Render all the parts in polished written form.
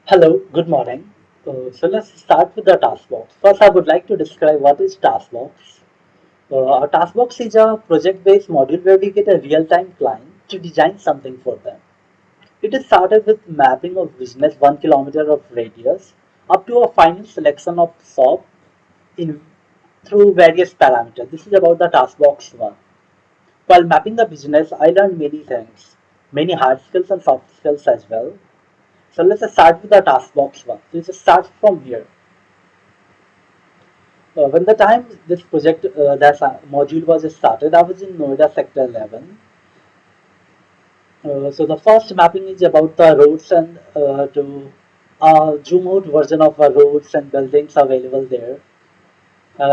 Hello, good morning. So let's start with the task box. First, I would like to describe what is task box. A task box is a project-based module where we get a real-time client to design something for them. It is started with mapping of business 1 kilometer of radius up to a final selection of shop in through various parameters. This is about the task box one. While mapping the business, I learned many things, many hard skills and soft skills as well. So let's just start with the task box one. So let's just start from here. When the time this project, that module was started, I was in Noida Sector 11. So the first mapping is about the roads and to zoom out version of our roads and buildings available there.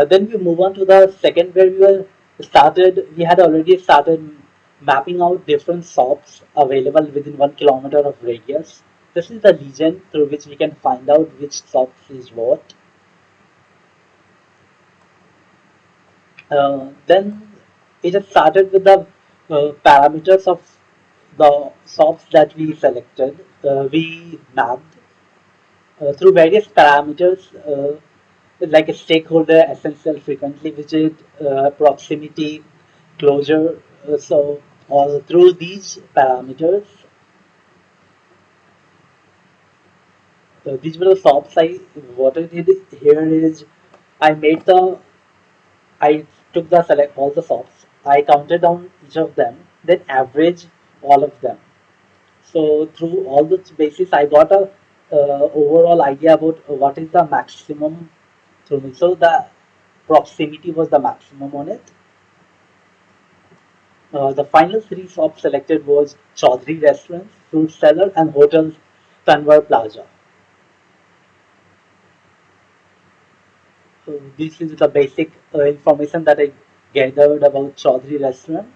Then we move on to the second where we had already started mapping out different shops available within 1 kilometer of radius. This is the legend through which we can find out which shops is what. Then it has started with the parameters of the shops that we selected. We mapped through various parameters like a stakeholder, essential, frequently visit, proximity, closure. So all through these parameters, these were the shops. What I did here is I made the I took the select all the shops. I counted down each of them, then average all of them. So through all the basis, I got a overall idea about what is the maximum through me. So the proximity was the maximum on it. The final three shops selected was Chaudhry Restaurants, Fruit Seller, and Hotels Tanwar Plaza. So this is the basic information that I gathered about Chaudhry Restaurant.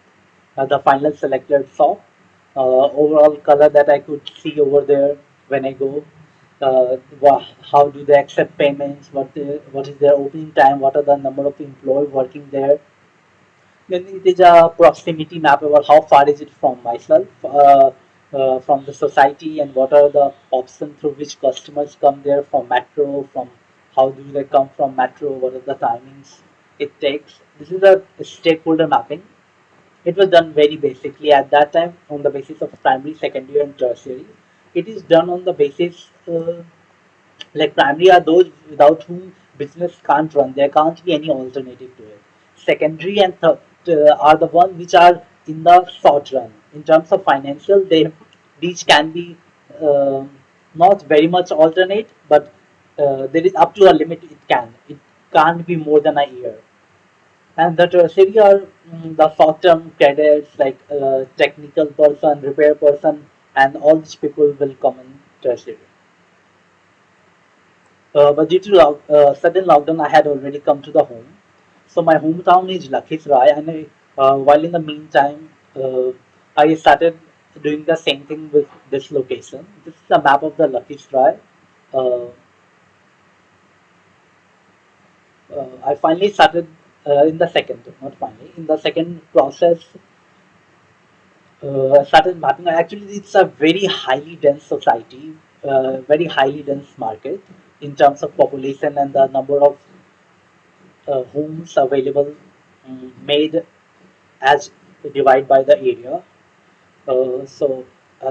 The final selected shop, overall color that I could see over there when I go, how do they accept payments, what is their opening time, what are the number of employees working there. Then it is a proximity map about how far is it from myself, from the society, and what are the options through which customers come there from metro, from how do they come from metro, what are the timings it takes. This is a stakeholder mapping. It was done very basically at that time on the basis of primary, secondary, and tertiary. It is done on the basis like primary are those without whom business can't run. There can't be any alternative to it. Secondary and third are the ones which are in the short run. In terms of financial, these can be not very much alternate, but there is up to a limit. It can't be more than a year. And the tertiary are the short-term cadets like technical person, repair person, and all these people will come in tertiary. But due to sudden lockdown, I had already come to the home. So my hometown is Lakhisrai, and while in the meantime, I started doing the same thing with this location. This is the map of the Lakhisrai. Uh, I finally started in the second, not finally, in the second process. Started mapping. Actually, it's a very highly dense society, very highly dense market in terms of population and the number of homes available made as divided by the area. So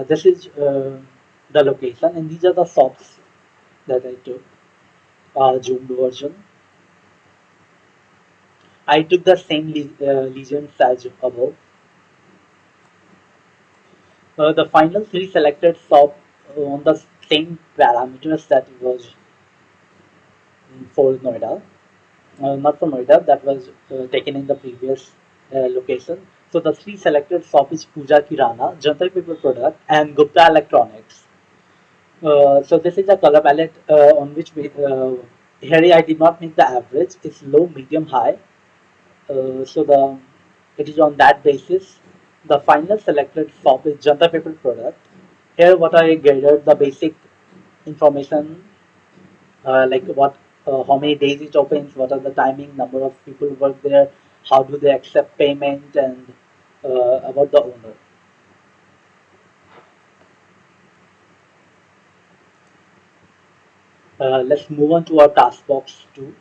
this is the location, and these are the shops that I took. Zoomed version. I took the same legions as above. The final three selected shop on the same parameters that was for Noida. Not for Noida, that was taken in the previous location. So the three selected shop is Puja Kirana, Jantar Paper Product, and Gupta Electronics. So this is a color palette on which here I did not make the average. It's low, medium, high. So it is on that basis. The final selected shop is Jantar Paper Product. Here what I gathered the basic information like how many days it opens, what are the timing, number of people work there, how do they accept payment, and about the owner. Let's move on to our task box 2.